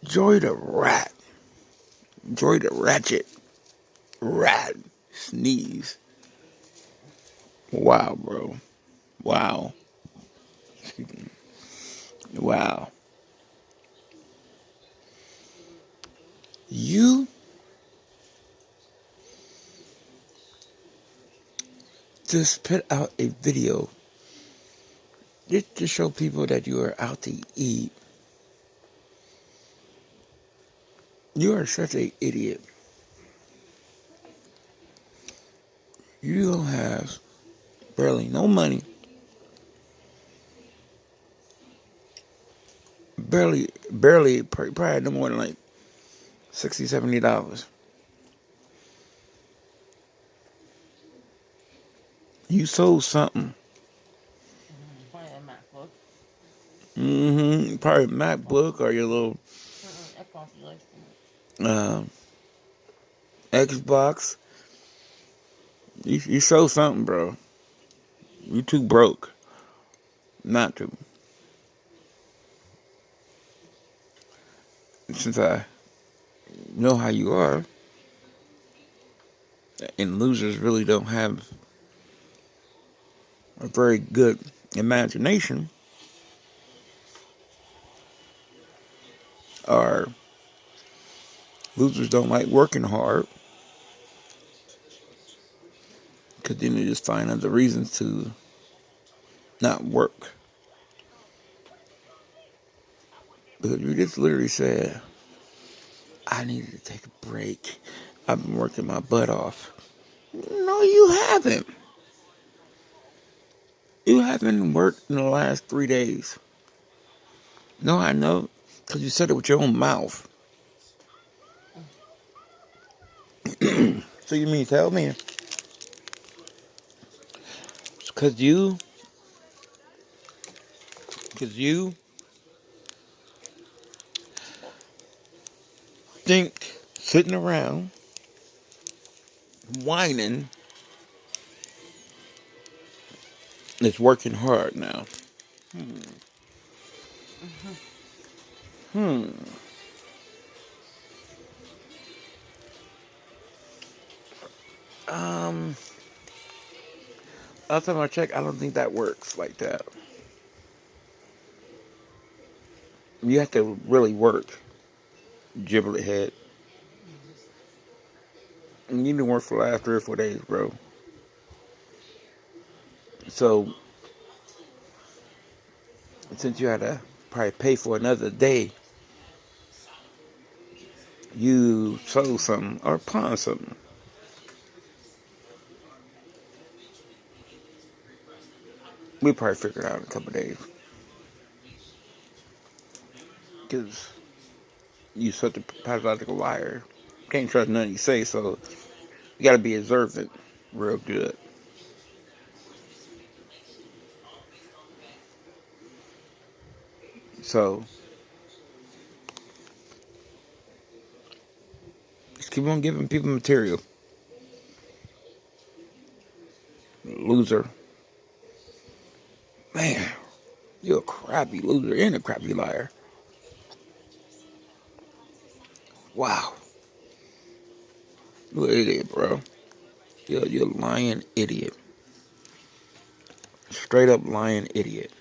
Joy the rat. Joy the ratchet. Rat. Sneeze. Wow, bro. Wow. Wow. You just put out a video just to show people that you are out to eat. You are such an idiot. You don't have barely no money. Barely, probably no more than like $60, $70. You sold something. Probably a MacBook. Probably a MacBook or your little Xbox. You sold something, bro. You too broke not to. Since I know how you are, and losers really don't have a very good imagination, or losers don't like working hard, because then they just find other reasons to not work. Because you just literally said, I needed to take a break. I've been working my butt off. No, you haven't. You haven't worked in the last 3 days. No, I know, because you said it with your own mouth. So you mean tell me? Because you think sitting around whining is working hard now. Last time I checked, I don't think that works like that. You have to really work, giblet head. And you didn't work for the last 3 or 4 days, bro. So, since you had to probably pay for another day, you sold something or pawned something. We probably figure it out in a couple of days. Because you such a pathological liar. Can't trust nothing you say, so you gotta be observant real good. So, just keep on giving people material. Loser. Man, you're a crappy loser and a crappy liar. Wow. You're an idiot, bro. You're a lying idiot. Straight up lying idiot.